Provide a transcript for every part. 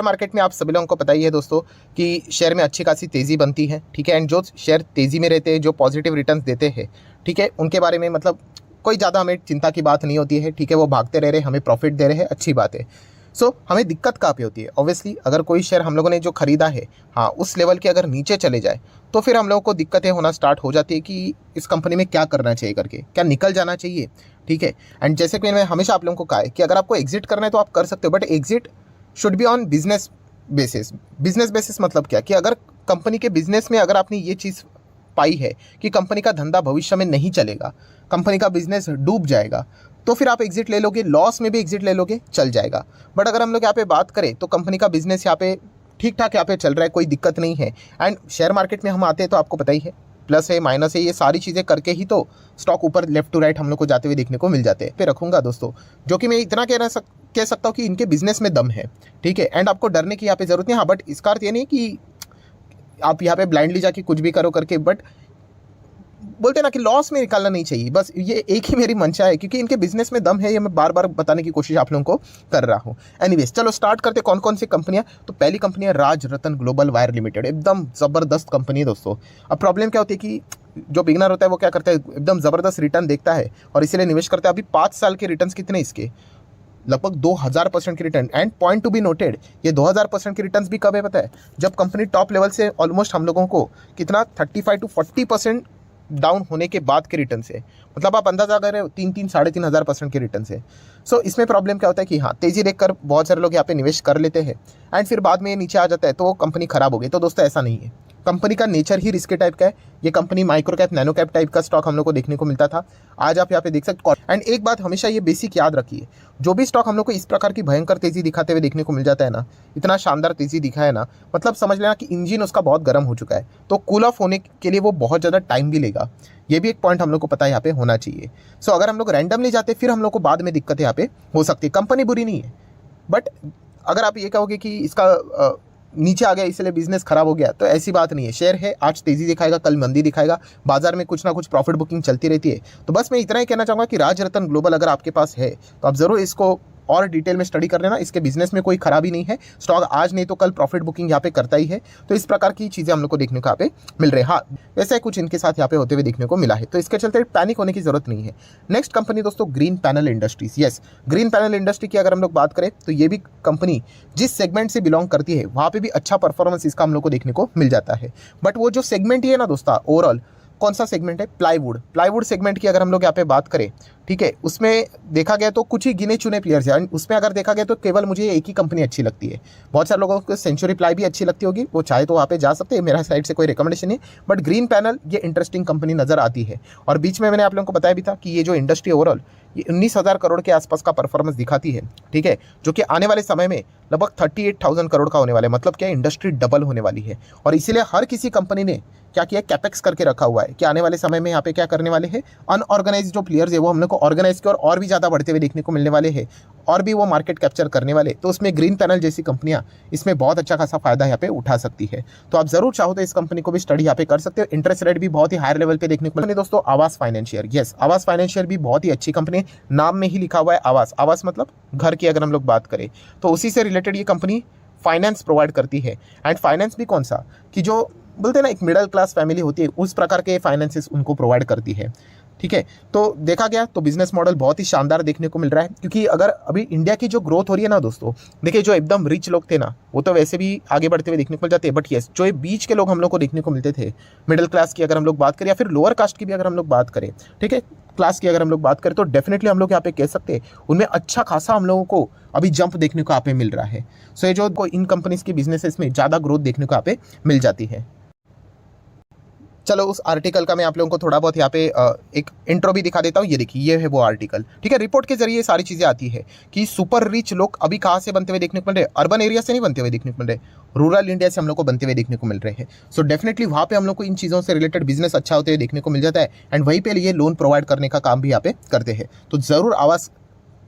Market में आप सभी लोगों को पता ही है दोस्तों कि शेयर में अच्छी खासी तेज़ी बनती है, ठीक है। एंड जो शेयर तेज़ी में रहते हैं, जो पॉजिटिव रिटर्न्स देते हैं, ठीक है, उनके बारे में मतलब कोई ज़्यादा हमें चिंता की बात नहीं होती है, ठीक है। वो भागते रह रहे, हमें प्रॉफिट दे रहे हैं, अच्छी बात है। सो हमें दिक्कत कहाँ पे होती है? ऑब्वियसली अगर कोई शेयर हम लोगों ने जो खरीदा है, हाँ, उस लेवल के अगर नीचे चले जाए तो फिर हम लोगों को दिक्कतें होना स्टार्ट हो जाती है कि इस कंपनी में क्या करना चाहिए करके, क्या निकल जाना चाहिए, ठीक है। एंड जैसे कि मैंने हमेशा आप लोगों को कहा है कि अगर आपको एग्जिट करना है तो आप कर सकते हो, but exit should be on business basis. Business basis मतलब क्या कि अगर कंपनी के बिजनेस में अगर आपने ये चीज़ पाई है कि कंपनी का धंधा भविष्य में नहीं चलेगा, कंपनी का बिजनेस डूब जाएगा, तो फिर आप एग्जिट ले लोगे, लॉस में भी एग्जिट ले लोगे, चल जाएगा। बट अगर हम लोग यहाँ पे बात करें तो कंपनी का बिजनेस यहाँ पे ठीक ठाक यहाँ पे चल रहा है, कोई दिक्कत नहीं है। एंड शेयर मार्केट में हम आते हैं तो आपको पता ही है, प्लस है माइनस है, ये सारी चीज़ें करके ही तो स्टॉक ऊपर लेफ्ट टू राइट हम लोग को जाते हुए देखने को मिल जाते हैं। पे रखूँगा दोस्तों, जो कि मैं इतना कह सकता हूँ कि इनके बिजनेस में दम है, ठीक है। एंड आपको डरने की यहाँ पे जरूरत नहीं। हाँ, बट इसका अर्थ ये नहीं कि आप यहाँ पे ब्लाइंडली जाके कुछ भी करो करके, बट बोलते ना कि लॉस में निकालना नहीं चाहिए। बस ये एक ही मेरी मंशा है, क्योंकि इनके बिजनेस में दम है, ये मैं बार बार बताने की कोशिश आप लोगों को कर रहा हूँ। एनीवेज, चलो स्टार्ट करते कौन कौन सी कंपनियां। तो पहली कंपनी है राजरतन ग्लोबल वायर लिमिटेड। एकदम ज़बरदस्त कंपनी है दोस्तों। अब प्रॉब्लम क्या होती है कि जो बिगनर होता है वो क्या करता है, एकदम ज़बरदस्त रिटर्न देखता है और इसीलिए निवेश करता है। अभी 5 साल के रिटर्न कितने इसके, लगभग 2000% की return. And point to be noted, ये 2000% की रिटर्न भी कब है पता है? जब कंपनी टॉप लेवल से ऑलमोस्ट हम लोगों को कितना 35 to 40% डाउन होने के बाद के रिटर्न से, मतलब आप अंदाजा कर रहे हो 3-3-3.5% के रिटर्न से। सो इसमें प्रॉब्लम क्या होता है कि हाँ, तेज़ी देखकर बहुत सारे लोग यहाँ पे निवेश कर लेते हैं एंड फिर बाद में ये नीचे आ जाता है तो वो कंपनी खराब हो गई। तो दोस्तों ऐसा नहीं है, कंपनी का नेचर ही रिस्की टाइप का है। ये company micro cap nano cap type का स्टॉक हम लोग को देखने को मिलता था, आज आप यहाँ पे देख सकते हो। एंड एक बात हमेशा ये बेसिक याद रखिए, जो भी स्टॉक हम लोग को इस प्रकार की भयंकर तेजी दिखाते हुए देखने को मिल जाता है ना, इतना शानदार तेजी दिखा है ना, मतलब समझ लेना कि इंजन उसका बहुत गर्म हो चुका है, तो कूल ऑफ होने के लिए वो बहुत ज़्यादा टाइम भी लेगा। ये भी एक पॉइंट हम लोग को पता है यहाँ पे होना चाहिए। सो अगर हम लोग रैंडमली जाते फिर हम लोग को बाद में दिक्कत यहाँ पे हो सकती है। कंपनी बुरी नहीं है, बट अगर आप ये कहोगे कि इसका नीचे आ गया इसलिए बिजनेस खराब हो गया, तो ऐसी बात नहीं है। शेयर है, आज तेजी दिखाएगा, कल मंदी दिखाएगा, बाजार में कुछ ना कुछ प्रॉफिट बुकिंग चलती रहती है। तो बस मैं इतना ही कहना चाहूँगा कि राजरतन ग्लोबल अगर आपके पास है तो आप ज़रूर इसको और डिटेल में स्टडी कर लेना। इसके बिजनेस में कोई खराबी नहीं है, स्टॉक आज नहीं तो कल प्रॉफिट बुकिंग यहाँ पे करता ही है। तो इस प्रकार की चीज़ें हम लोग को देखने को यहाँ पे मिल रही है। हाँ, वैसे कुछ इनके साथ यहाँ पे होते हुए देखने को मिला है, तो इसके चलते पैनिक होने की जरूरत नहीं है। नेक्स्ट कंपनी दोस्तों green panel industries. Yes, green panel industry की अगर हम लोग बात करें तो ये भी कंपनी जिस सेगमेंट से बिलोंग करती है वहाँ पे भी अच्छा परफॉर्मेंस इसका हम लोग को देखने को मिल जाता है। बट वो जो सेगमेंट ही है ना दोस्तों, ओवरऑल कौन सा सेगमेंट है? प्लाईवुड सेगमेंट की अगर हम लोग यहाँ पे बात करें, ठीक है, उसमें देखा गया तो कुछ ही गिने चुने प्लेयर्स हैं। उसमें अगर देखा गया तो केवल मुझे एक ही कंपनी अच्छी लगती है। बहुत सारे लोगों को सेंचुरी प्लाई भी अच्छी लगती होगी, वो चाहे तो वहाँ पे जा सकते हैं, मेरा साइड से कोई रिकमेंडेशन नहीं। बट ग्रीन पैनल ये इंटरेस्टिंग कंपनी नजर आती है। और बीच में मैंने आप लोगों को बताया भी था कि ये जो इंडस्ट्री ओवरऑल ये 19,000 करोड़ के आसपास का परफॉर्मेंस दिखाती है, ठीक है, जो कि आने वाले समय में लगभग 38,000 करोड़ का होने वाला है। मतलब क्या, इंडस्ट्री डबल होने वाली है। और इसीलिए हर किसी कंपनी ने क्या किया, कैपेक्स करके रखा हुआ है कि आने वाले समय में यहाँ पे क्या करने वाले हैं, अनऑर्गेनाइज जो प्लेयर्स है वो हम लोग को ऑर्गेनाइज के और भी ज़्यादा बढ़ते हुए देखने को मिलने वाले हैं, और भी वो मार्केट कैप्चर करने वाले। तो उसमें ग्रीन पैनल जैसी कंपनियां इसमें बहुत अच्छा खासा फायदा यहाँ पे उठा सकती है। तो आप जरूर चाहो तो इस कंपनी को भी स्टडी यहाँ पे कर सकते हो। इंटरेस्ट रेट भी बहुत ही हायर लेवल पे देखने को मिले। दोस्तों आवास फाइनेंशियल, यस, आवास फाइनेंशियल भी बहुत ही अच्छी कंपनी है। नाम में ही लिखा हुआ है आवास, आवास मतलब घर की अगर हम लोग बात करें तो उसी से रिलेटेड ये कंपनी फाइनेंस प्रोवाइड करती है। एंड फाइनेंस भी कौन सा, कि जो बोलते हैं ना एक मिडिल क्लास फैमिली होती है, उस प्रकार के फाइनेंसेस उनको प्रोवाइड करती है, ठीक है। तो देखा गया तो बिजनेस मॉडल बहुत ही शानदार देखने को मिल रहा है। क्योंकि अगर अभी इंडिया की जो ग्रोथ हो रही है ना दोस्तों, देखिए जो एकदम रिच लोग थे ना वो तो वैसे भी आगे बढ़ते हुए देखने को मिल जाते हैं, बट यस जो ये बीच के लोग हम लोग को देखने को मिलते थे, मिडिल क्लास की अगर हम लोग बात करें या फिर लोअर कास्ट की भी अगर हम लोग बात करें, ठीक है, क्लास की अगर हम लोग बात करें, तो डेफिनेटली हम लोग यहाँ पे कह सकते हैं उनमें अच्छा खासा हम लोगों को अभी जंप देखने को यहाँ पे मिल रहा है। सो ये जो इन कंपनीज की बिजनेसेस में ज़्यादा ग्रोथ देखने को यहाँ पे मिल जाती है। चलो उस आर्टिकल का मैं आप लोगों को थोड़ा बहुत यहाँ पे एक इंट्रो भी दिखा देता हूँ। ये देखिए, ये है वो आर्टिकल, ठीक है। रिपोर्ट के जरिए सारी चीज़ें आती है कि सुपर रिच लोग अभी कहाँ से बनते हुए देखने को मिल रहे हैं, अर्बन एरिया से नहीं बनते हुए देखने को मिल रहे, रूरल इंडिया से हम लोग को बनते हुए देखने को मिल रहे हैं। सो डेफिनेटली वहाँ पे हम लोग को इन चीज़ों से रिलेटेड बिजनेस अच्छा होते हुए देखने को मिल जाता है। एंड वहीं पे लिए लोन प्रोवाइड करने का काम भी यहाँ पे करते हैं। तो ज़रूर आवास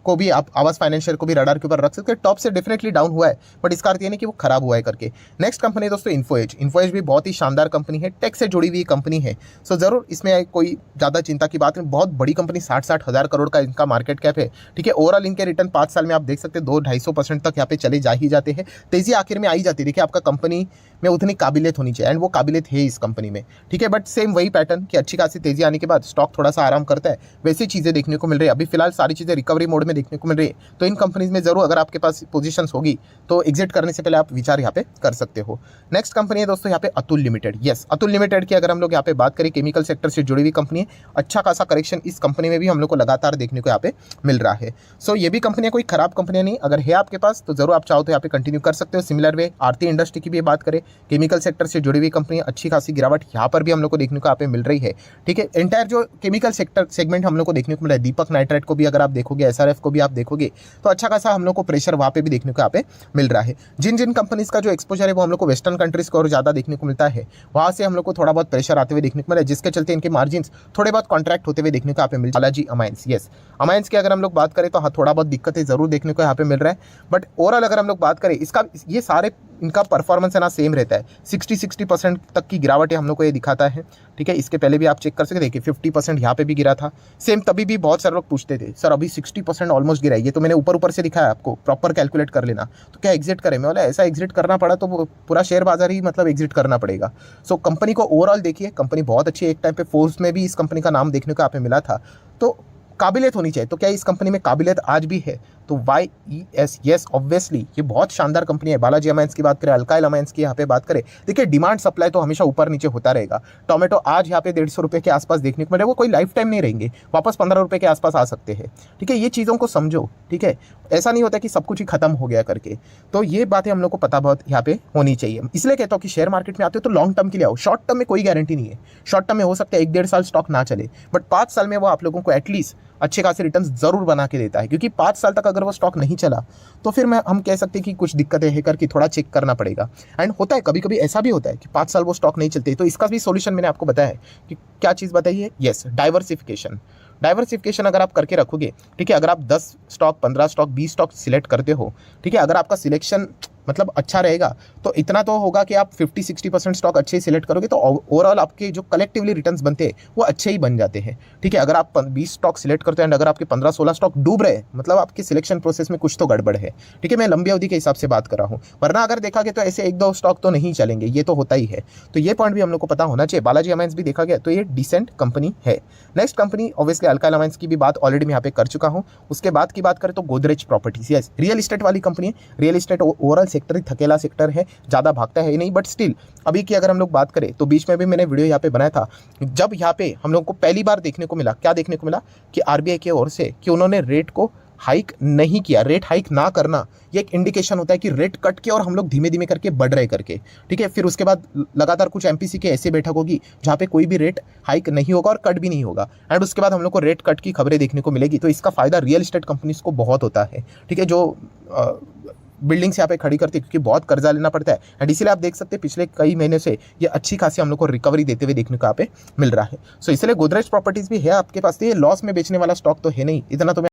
को भी आप आवास फाइनेंशियल को भी रडार के ऊपर रख सकते हैं। टॉप से डेफिनेटली डाउन हुआ है, बट इसका अर्थ ये नहीं कि वो खराब हुआ है करके। नेक्स्ट कंपनी है दोस्तों इन्फोएज। इन्फोएज भी बहुत ही शानदार कंपनी है, टेक से जुड़ी हुई कंपनी है। सो जरूर इसमें कोई ज़्यादा चिंता की बात नहीं, बहुत बड़ी कंपनी, 60 हज़ार करोड़ का इनका मार्केट कैप है, ठीक है। ओवरऑल इनके रिटर्न 5 साल में आप देख सकते हैं 2-250% तक यहाँ पे चले जा ही जाते हैं। तेजी आखिर में आई जाती है। देखिए आपका कंपनी में उतनी काबिलियत होनी चाहिए, एंड वो काबिलियत है इस कंपनी में, ठीक है। बट सेम वही पैटर्न कि अच्छी खासी तेजी आने के बाद स्टॉक थोड़ा सा आराम करता है, वैसी चीज़ें देखने को मिल रही है। अभी फिलहाल सारी चीज़ें रिकवरी मोड में देखने को मिल रही है। तो इन कंपनीज में जरूर अगर आपके पास पोजीशंस होगी तो एग्जिट करने से पहले आप विचार यहाँ पे कर सकते हो। नेक्स्ट कंपनी है दोस्तों यहाँ पे Atul limited. Yes, Atul limited की अगर हम लोग यहाँ पे बात करें, केमिकल सेक्टर से जुड़ी हुई कंपनी है। अच्छा खासा करेक्शन इस कंपनी में भी हम लोग को लगातार देखने को यहाँ पे मिल रहा है। सो ये भी कंपनियां कोई खराब कंपनियां नहीं, अगर है आपके पास तो जरूर आप चाहो तो यहाँ पे कंटिन्यू कर सकते हो। सिमिलर वे आरती इंडस्ट्री की भी बात करें, केमिकल सेक्टर से जुड़ी हुई कंपनी, अच्छी खासी गिरावट यहाँ पर भी हम लोग को देखने को यहाँ पे मिल रही है, ठीक है। एंटायर जो केमिकल सेक्टर सेगमेंट हम लोग को देखने को मिल रहा है, दीपक नाइट्राइट को भी अगर आप देखोगे, एसआरएफ को भी आप देखोगे, तो अच्छा खासा हम लोग को प्रेशर वहाँ पे भी देखने को यहाँ पे मिल रहा है। जिन जिन कंपनीज का जो एक्सपोजर है वो हम लोग को वेस्टर्न कंट्रीज को और ज़्यादा देखने को मिलता है, वहाँ से हम लोग को थोड़ा बहुत प्रेशर आते हुए देखने को मिला है, जिसके चलते इनके मार्जिन थोड़े बहुत कॉन्ट्रैक्ट होते हुए देखने को यहाँ पे मिल। बालाजी अमाइंस, यस, अमाइंस की अगर हम लोग बात करें तो हाँ थोड़ा बहुत दिक्कतें जरूर देखने को यहाँ पे मिल रहा है, बट ओवरऑल अगर हम लोग बात करें इसका, ये सारे इनका परफॉर्मेंस है ना सेम रहता है। 60% तक की गिरावट हम लोग को ये दिखाता है, ठीक है। इसके पहले भी आप चेक कर सकते, देखिए 50% यहाँ पे भी गिरा था सेम, तभी भी बहुत सारे लोग पूछते थे सर अभी 60% ऑलमोस्ट गिरा है। ये तो मैंने ऊपर से दिखाया आपको, प्रॉपर कैलकुलेट कर लेना, तो क्या एग्जिट करें? मैं बोला ऐसा एग्जिट करना पड़ा तो पूरा शेयर बाजार ही मतलब एग्जिट करना पड़ेगा। सो कंपनी को ओवरऑल देखिए, कंपनी बहुत अच्छी है। एक टाइम पे फोर्ब्स में भी इस कंपनी का नाम देखने को यहाँ पे मिला था, तो काबिलियत होनी चाहिए। तो क्या इस कंपनी में काबिलियत आज भी है? तो YES, यस ऑब्वियसली ये बहुत शानदार कंपनी है। बालाजी अमाइंस की बात करें, अल्काइल अमाइंस की यहाँ पे बात करें, देखिए डिमांड सप्लाई तो हमेशा ऊपर नीचे होता रहेगा। टोमेटो आज यहाँ पे 150 रुपये के आसपास देखने को मिले, वो कोई लाइफ टाइम नहीं रहेंगे, वापस 15 रुपये के आसपास आ सकते हैं, ठीक है। ये चीज़ों को समझो, ठीक है। ऐसा नहीं होता कि सब कुछ ही खत्म हो गया करके, तो ये बातें हम लोग को पता बहुत यहाँ पे होनी चाहिए। इसलिए कहता हूँ कि शेयर मार्केट में आते हो तो लॉन्ग टर्म के लिए आओ, शॉर्ट टर्म में कोई गारंटी नहीं है। शॉर्ट टर्म में हो सकता है 1-1.5 साल स्टॉक ना चले, बट 5 साल में वो आप लोगों को एटलीस्ट अच्छे खासे रिटर्न्स जरूर बना के देता है, क्योंकि 5 साल तक अगर वो स्टॉक नहीं चला तो फिर हम कह सकते हैं कि कुछ दिक्कतें है करके थोड़ा चेक करना पड़ेगा। एंड होता है कभी कभी ऐसा भी होता है कि 5 साल वो स्टॉक नहीं चलते, तो इसका भी सॉल्यूशन मैंने आपको बताया है कि क्या चीज़ बताई है। यस, डाइवर्सिफिकेशन अगर आप करके रखोगे, ठीक है। अगर आप 10 स्टॉक, 15 स्टॉक, 20 स्टॉक सिलेक्ट करते हो, ठीक है, अगर आपका सिलेक्शन मतलब अच्छा रहेगा तो इतना तो होगा कि आप 50-60% स्टॉक अच्छे ही सिलेक्ट करोगे तो ओवरऑल आपके जो कलेक्टिवली रिटर्न्स बनते हैं वो अच्छे ही बन जाते हैं, ठीक है। अगर आप 20 स्टॉक सिलेक्ट करते हैं एंड अगर आपके 15-16 स्टॉक डूब रहे हैं, मतलब आपके सिलेक्शन प्रोसेस में कुछ तो गड़बड़ है, ठीक है। मैं लंबी अवधि के हिसाब से बात कर रहा हूँ, वरना अगर देखा गया तो ऐसे 1-2 स्टॉक तो नहीं चलेंगे, ये तो होता ही है। तो ये पॉइंट भी हम लोग को पता होना चाहिए। बालाजी अमाइंस भी देखा गया तो ये डिसेंट कंपनी है। Next company obviously alkyl amines की भी बात ऑलरेडी मैं यहाँ पे कर चुका हूँ। उसके बाद की बात करें तो Godrej properties, yes, real estate वाली कंपनी है। रियल इस्टेट ओवरऑल सेक्टर ही थकेला सेक्टर है, ज़्यादा भागता है नहीं, बट स्टिल अभी की अगर हम लोग बात करें तो बीच में भी मैंने वीडियो यहाँ पे बनाया था, जब यहाँ पे हम लोग को पहली बार देखने को मिला, क्या देखने को मिला कि आरबीआई की ओर से कि उन्होंने रेट को हाइक नहीं किया। रेट हाइक ना करना ये एक इंडिकेशन होता है कि रेट कट किया और हम लोग धीमे धीमे करके बढ़ रहे करके, ठीक है। फिर उसके बाद लगातार कुछ एमपीसी के ऐसे बैठक होगी जहाँ पे कोई भी रेट हाइक नहीं होगा और कट भी नहीं होगा, एंड उसके बाद हम लोग को रेट कट की खबरें देखने को मिलेगी। तो इसका फायदा रियल एस्टेट कंपनीज को बहुत होता है, ठीक है, जो बिल्डिंग्स यहाँ पे खड़ी करती है, क्योंकि बहुत कर्जा लेना पड़ता है। एंड इसीलिए आप देख सकते हैं पिछले कई महीने से ये अच्छी खासी हम लोग को रिकवरी देते हुए देखने को यहाँ पे मिल रहा है। सो इसलिए गोदरेज प्रॉपर्टीज भी है आपके पास, तो ये लॉस में बेचने वाला स्टॉक तो है नहीं, इतना तो मैं